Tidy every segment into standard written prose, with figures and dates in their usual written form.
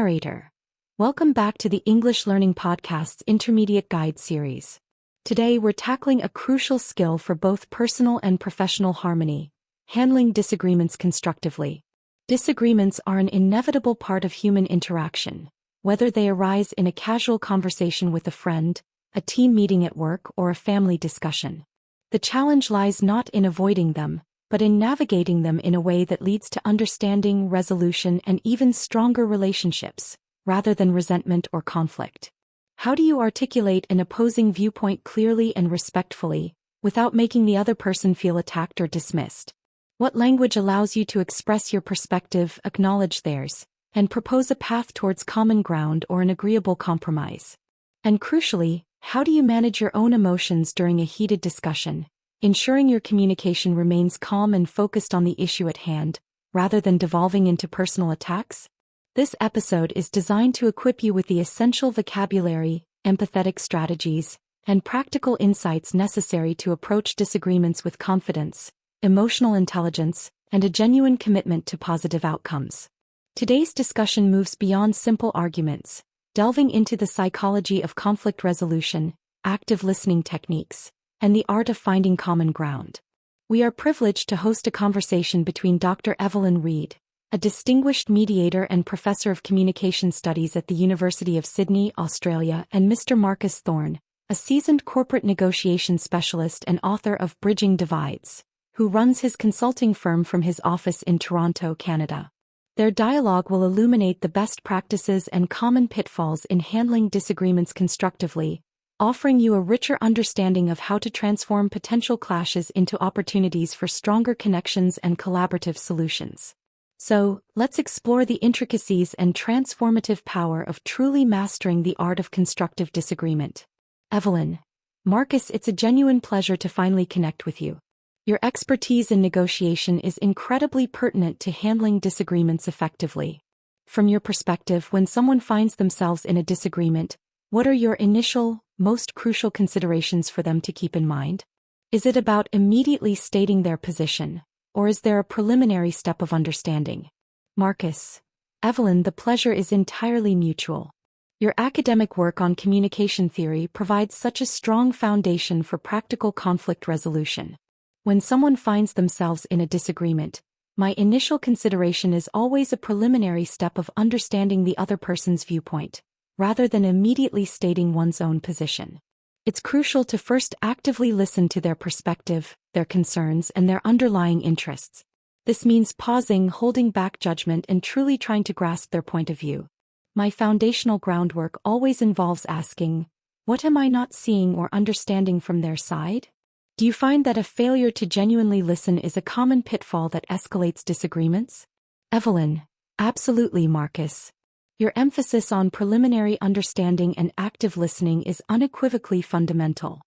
Narrator. Welcome back to the English Learning Podcast's Intermediate Guide series. Today we're tackling a crucial skill for both personal and professional harmony: handling disagreements constructively. Disagreements are an inevitable part of human interaction, whether they arise in a casual conversation with a friend, a team meeting at work, or a family discussion. The challenge lies not in avoiding them, but in navigating them in a way that leads to understanding, resolution, and even stronger relationships, rather than resentment or conflict. How do you articulate an opposing viewpoint clearly and respectfully, without making the other person feel attacked or dismissed? What language allows you to express your perspective, acknowledge theirs, and propose a path towards common ground or an agreeable compromise? And crucially, how do you manage your own emotions during a heated discussion, ensuring your communication remains calm and focused on the issue at hand, rather than devolving into personal attacks? This episode is designed to equip you with the essential vocabulary, empathetic strategies, and practical insights necessary to approach disagreements with confidence, emotional intelligence, and a genuine commitment to positive outcomes. Today's discussion moves beyond simple arguments, delving into the psychology of conflict resolution, active listening techniques, and the art of finding common ground. We are privileged to host a conversation between Dr. Evelyn Reid, a distinguished mediator and professor of communication studies at the University of Sydney, Australia, and Mr. Marcus Thorne, a seasoned corporate negotiation specialist and author of Bridging Divides, who runs his consulting firm from his office in Toronto, Canada. Their dialogue will illuminate the best practices and common pitfalls in handling disagreements constructively, offering you a richer understanding of how to transform potential clashes into opportunities for stronger connections and collaborative solutions. So, let's explore the intricacies and transformative power of truly mastering the art of constructive disagreement. Evelyn, Marcus, it's a genuine pleasure to finally connect with you. Your expertise in negotiation is incredibly pertinent to handling disagreements effectively. From your perspective, when someone finds themselves in a disagreement, what are your initial, most crucial considerations for them to keep in mind? Is it about immediately stating their position, or is there a preliminary step of understanding? Marcus, Evelyn, the pleasure is entirely mutual. Your academic work on communication theory provides such a strong foundation for practical conflict resolution. When someone finds themselves in a disagreement, my initial consideration is always a preliminary step of understanding the other person's viewpoint, rather than immediately stating one's own position. It's crucial to first actively listen to their perspective, their concerns, and their underlying interests. This means pausing, holding back judgment, and truly trying to grasp their point of view. My foundational groundwork always involves asking, what am I not seeing or understanding from their side? Do you find that a failure to genuinely listen is a common pitfall that escalates disagreements? Evelyn, absolutely, Marcus. Your emphasis on preliminary understanding and active listening is unequivocally fundamental.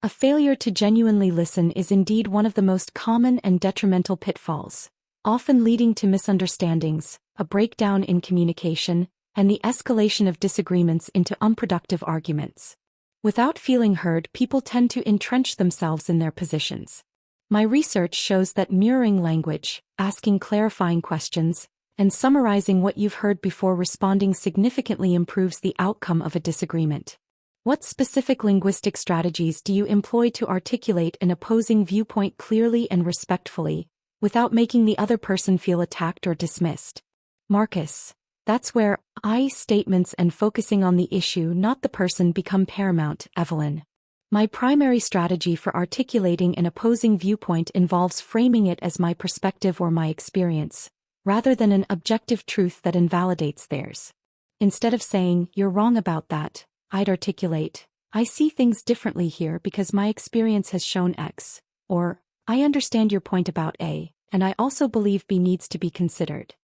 A failure to genuinely listen is indeed one of the most common and detrimental pitfalls, often leading to misunderstandings, a breakdown in communication, and the escalation of disagreements into unproductive arguments. Without feeling heard, people tend to entrench themselves in their positions. My research shows that mirroring language, asking clarifying questions, and summarizing what you've heard before responding significantly improves the outcome of a disagreement. What specific linguistic strategies do you employ to articulate an opposing viewpoint clearly and respectfully, without making the other person feel attacked or dismissed? Marcus, that's where I statements and focusing on the issue, not the person, become paramount, Evelyn. My primary strategy for articulating an opposing viewpoint involves framing it as my perspective or my experience, rather than an objective truth that invalidates theirs. Instead of saying, "You're wrong about that," I'd articulate, "I see things differently here because my experience has shown X," or, "I understand your point about A, and I also believe B needs to be considered."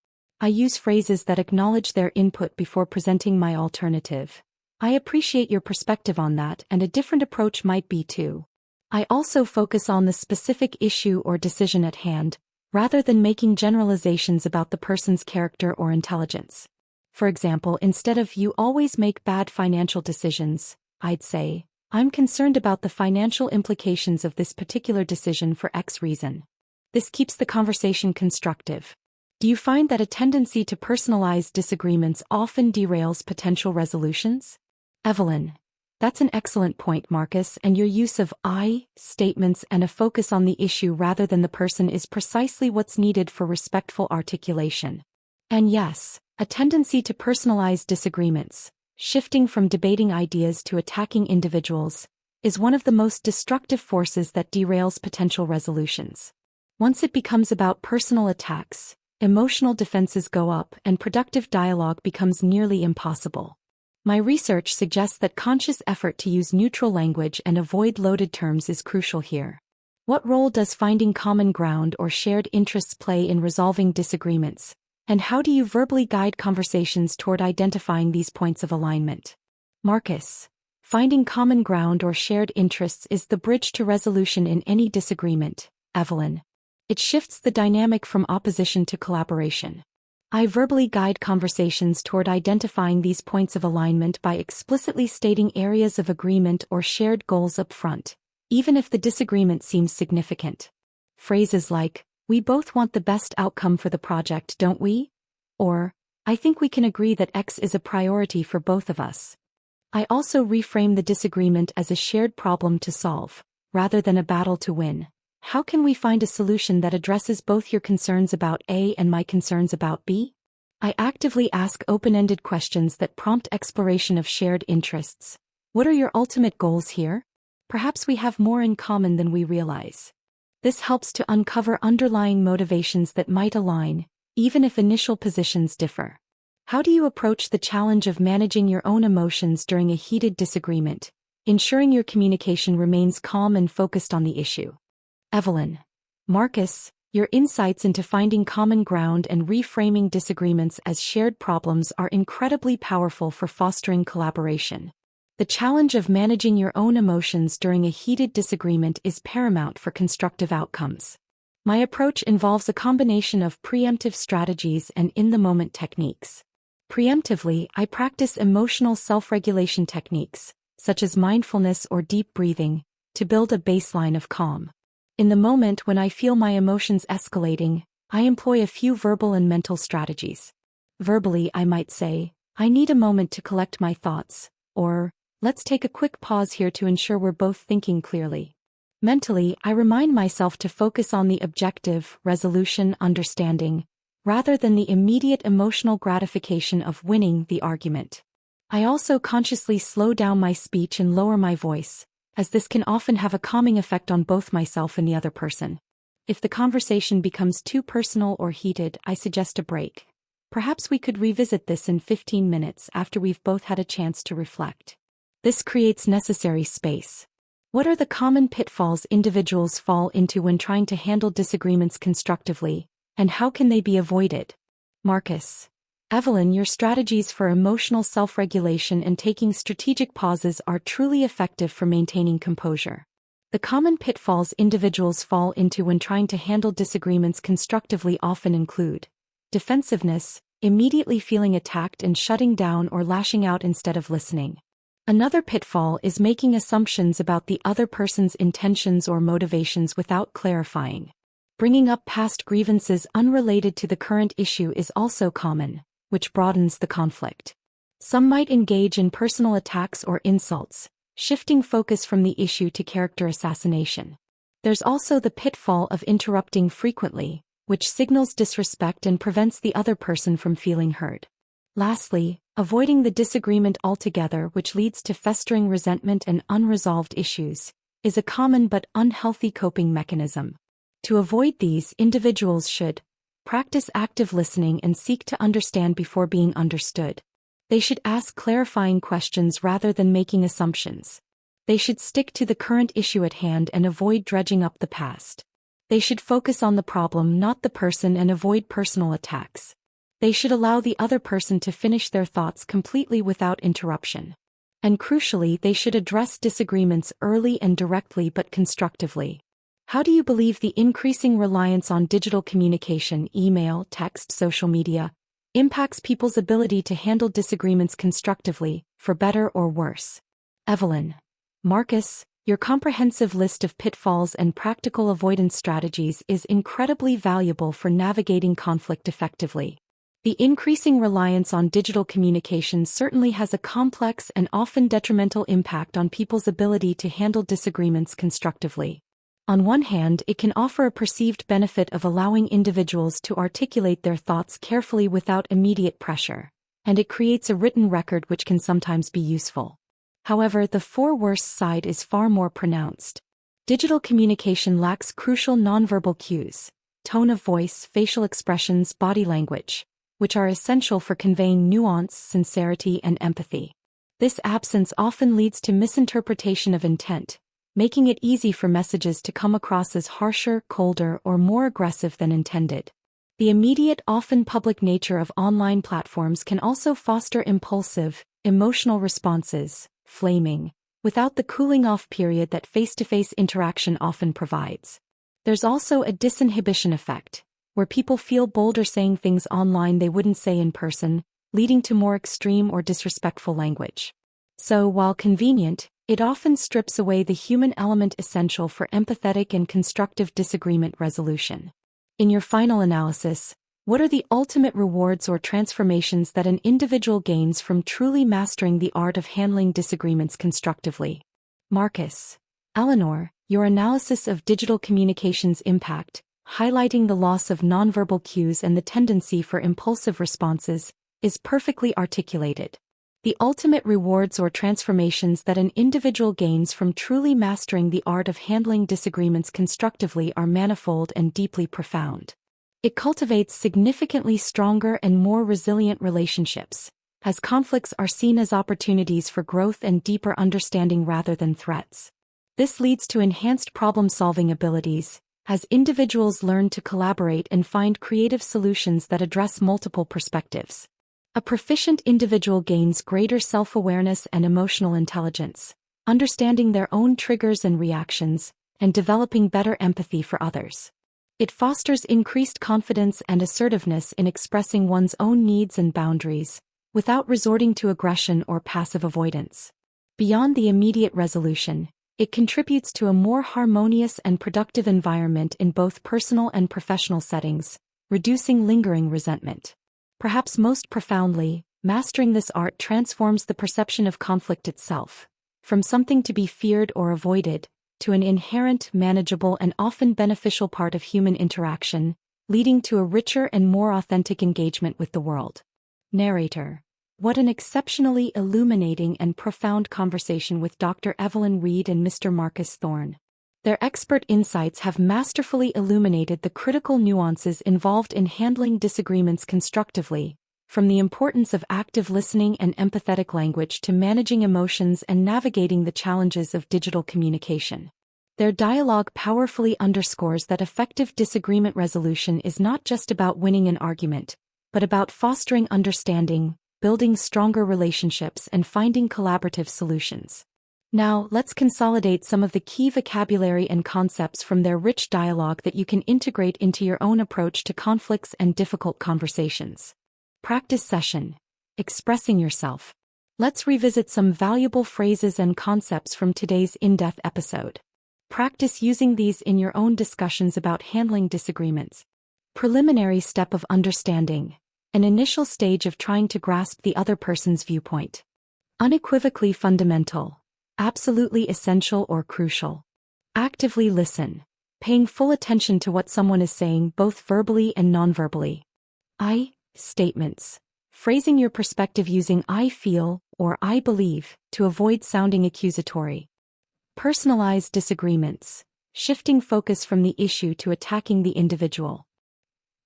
I use phrases that acknowledge their input before presenting my alternative. "I appreciate your perspective on that, and a different approach might be too." I also focus on the specific issue or decision at hand, rather than making generalizations about the person's character or intelligence. For example, instead of "you always make bad financial decisions," I'd say, "I'm concerned about the financial implications of this particular decision for X reason." This keeps the conversation constructive. Do you find that a tendency to personalize disagreements often derails potential resolutions? Evelyn. That's an excellent point, Marcus, and your use of I statements and a focus on the issue rather than the person is precisely what's needed for respectful articulation. And yes, a tendency to personalize disagreements, shifting from debating ideas to attacking individuals, is one of the most destructive forces that derails potential resolutions. Once it becomes about personal attacks, emotional defenses go up and productive dialogue becomes nearly impossible. My research suggests that conscious effort to use neutral language and avoid loaded terms is crucial here. What role does finding common ground or shared interests play in resolving disagreements, and how do you verbally guide conversations toward identifying these points of alignment? Marcus. Finding common ground or shared interests is the bridge to resolution in any disagreement, Evelyn. It shifts the dynamic from opposition to collaboration. I verbally guide conversations toward identifying these points of alignment by explicitly stating areas of agreement or shared goals up front, even if the disagreement seems significant. Phrases like, "We both want the best outcome for the project, don't we?" Or, "I think we can agree that X is a priority for both of us." I also reframe the disagreement as a shared problem to solve, rather than a battle to win. How can we find a solution that addresses both your concerns about A and my concerns about B? I actively ask open-ended questions that prompt exploration of shared interests. What are your ultimate goals here? Perhaps we have more in common than we realize. This helps to uncover underlying motivations that might align, even if initial positions differ. How do you approach the challenge of managing your own emotions during a heated disagreement, ensuring your communication remains calm and focused on the issue? Evelyn. Marcus, your insights into finding common ground and reframing disagreements as shared problems are incredibly powerful for fostering collaboration. The challenge of managing your own emotions during a heated disagreement is paramount for constructive outcomes. My approach involves a combination of preemptive strategies and in-the-moment techniques. Preemptively, I practice emotional self-regulation techniques, such as mindfulness or deep breathing, to build a baseline of calm. In the moment when I feel my emotions escalating, I employ a few verbal and mental strategies. Verbally, I might say, "I need a moment to collect my thoughts," or, "Let's take a quick pause here to ensure we're both thinking clearly." Mentally, I remind myself to focus on the objective, resolution, understanding, rather than the immediate emotional gratification of winning the argument. I also consciously slow down my speech and lower my voice, as this can often have a calming effect on both myself and the other person. If the conversation becomes too personal or heated, I suggest a break. Perhaps we could revisit this in 15 minutes after we've both had a chance to reflect. This creates necessary space. What are the common pitfalls individuals fall into when trying to handle disagreements constructively, and how can they be avoided? Marcus. Evelyn, your strategies for emotional self-regulation and taking strategic pauses are truly effective for maintaining composure. The common pitfalls individuals fall into when trying to handle disagreements constructively often include defensiveness, immediately feeling attacked and shutting down or lashing out instead of listening. Another pitfall is making assumptions about the other person's intentions or motivations without clarifying. Bringing up past grievances unrelated to the current issue is also common, which broadens the conflict. Some might engage in personal attacks or insults, shifting focus from the issue to character assassination. There's also the pitfall of interrupting frequently, which signals disrespect and prevents the other person from feeling heard. Lastly, avoiding the disagreement altogether, which leads to festering resentment and unresolved issues, is a common but unhealthy coping mechanism. To avoid these, individuals should practice active listening and seek to understand before being understood. They should ask clarifying questions rather than making assumptions. They should stick to the current issue at hand and avoid dredging up the past. They should focus on the problem, not the person, and avoid personal attacks. They should allow the other person to finish their thoughts completely without interruption. And crucially, they should address disagreements early and directly but constructively. How do you believe the increasing reliance on digital communication, email, text, social media, impacts people's ability to handle disagreements constructively, for better or worse? Evelyn. Marcus, Your comprehensive list of pitfalls and practical avoidance strategies is incredibly valuable for navigating conflict effectively. The increasing reliance on digital communication certainly has a complex and often detrimental impact on people's ability to handle disagreements constructively. On one hand, it can offer a perceived benefit of allowing individuals to articulate their thoughts carefully without immediate pressure, and it creates a written record which can sometimes be useful. However, the worse side is far more pronounced. Digital communication lacks crucial nonverbal cues, tone of voice, facial expressions, body language, which are essential for conveying nuance, sincerity, and empathy. This absence often leads to misinterpretation of intent, making it easy for messages to come across as harsher, colder, or more aggressive than intended. The immediate, often public nature of online platforms can also foster impulsive, emotional responses, flaming, without the cooling-off period that face-to-face interaction often provides. There's also a disinhibition effect, where people feel bolder saying things online they wouldn't say in person, leading to more extreme or disrespectful language. So, while convenient, it often strips away the human element essential for empathetic and constructive disagreement resolution. In your final analysis, what are the ultimate rewards or transformations that an individual gains from truly mastering the art of handling disagreements constructively? Marcus, Eleanor, your analysis of digital communication's impact, highlighting the loss of nonverbal cues and the tendency for impulsive responses, is perfectly articulated. The ultimate rewards or transformations that an individual gains from truly mastering the art of handling disagreements constructively are manifold and deeply profound. It cultivates significantly stronger and more resilient relationships, as conflicts are seen as opportunities for growth and deeper understanding rather than threats. This leads to enhanced problem-solving abilities, as individuals learn to collaborate and find creative solutions that address multiple perspectives. A proficient individual gains greater self-awareness and emotional intelligence, understanding their own triggers and reactions, and developing better empathy for others. It fosters increased confidence and assertiveness in expressing one's own needs and boundaries, without resorting to aggression or passive avoidance. Beyond the immediate resolution, it contributes to a more harmonious and productive environment in both personal and professional settings, reducing lingering resentment. Perhaps most profoundly, mastering this art transforms the perception of conflict itself, from something to be feared or avoided, to an inherent, manageable, and often beneficial part of human interaction, leading to a richer and more authentic engagement with the world. Narrator. What an exceptionally illuminating and profound conversation with Dr. Evelyn Reed and Mr. Marcus Thorne. Their expert insights have masterfully illuminated the critical nuances involved in handling disagreements constructively, from the importance of active listening and empathetic language to managing emotions and navigating the challenges of digital communication. Their dialogue powerfully underscores that effective disagreement resolution is not just about winning an argument, but about fostering understanding, building stronger relationships, and finding collaborative solutions. Now, let's consolidate some of the key vocabulary and concepts from their rich dialogue that you can integrate into your own approach to conflicts and difficult conversations. Practice session. Expressing yourself. Let's revisit some valuable phrases and concepts from today's in-depth episode. Practice using these in your own discussions about handling disagreements. Preliminary step of understanding. An initial stage of trying to grasp the other person's viewpoint. Unequivocally fundamental. Absolutely essential or crucial. Actively listen. Paying full attention to what someone is saying both verbally and non-verbally. I statements. Phrasing your perspective using I feel or I believe to avoid sounding accusatory. Personalized disagreements. Shifting focus from the issue to attacking the individual.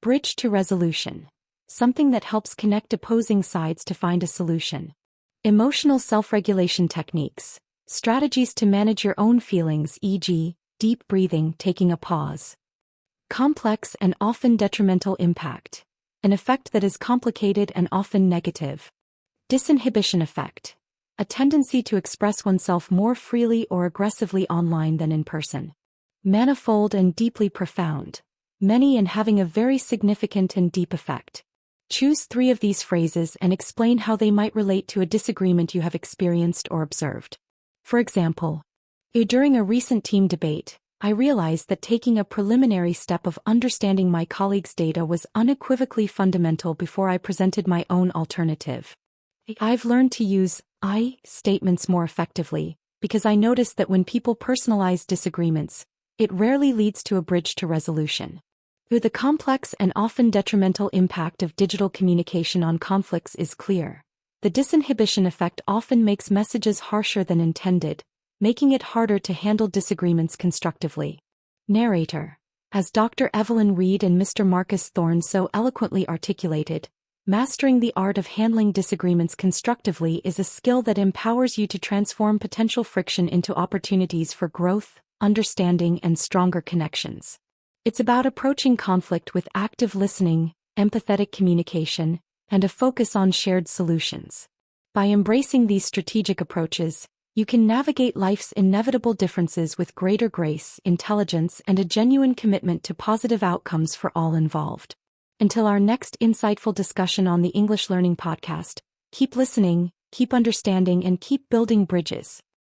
Bridge to resolution. Something that helps connect opposing sides to find a solution. Emotional self-regulation techniques. Strategies to manage your own feelings, e.g., deep breathing, taking a pause. Complex and often detrimental impact. An effect that is complicated and often negative. Disinhibition effect. A tendency to express oneself more freely or aggressively online than in person. Manifold and deeply profound. Many and having a very significant and deep effect. Choose 3 of these phrases and explain how they might relate to a disagreement you have experienced or observed. For example, During a recent team debate, I realized that taking a preliminary step of understanding my colleagues' data was unequivocally fundamental before I presented my own alternative. I've learned to use I statements more effectively, because I noticed that when people personalize disagreements, it rarely leads to a bridge to resolution. The complex and often detrimental impact of digital communication on conflicts is clear. The disinhibition effect often makes messages harsher than intended, making it harder to handle disagreements constructively. Narrator. As Dr. Evelyn Reed and Mr. Marcus Thorne so eloquently articulated, mastering the art of handling disagreements constructively is a skill that empowers you to transform potential friction into opportunities for growth, understanding, and stronger connections. It's about approaching conflict with active listening, empathetic communication, and a focus on shared solutions. By embracing these strategic approaches, you can navigate life's inevitable differences with greater grace, intelligence, and a genuine commitment to positive outcomes for all involved. Until our next insightful discussion on the English Learning Podcast, keep listening, keep understanding, and keep building bridges.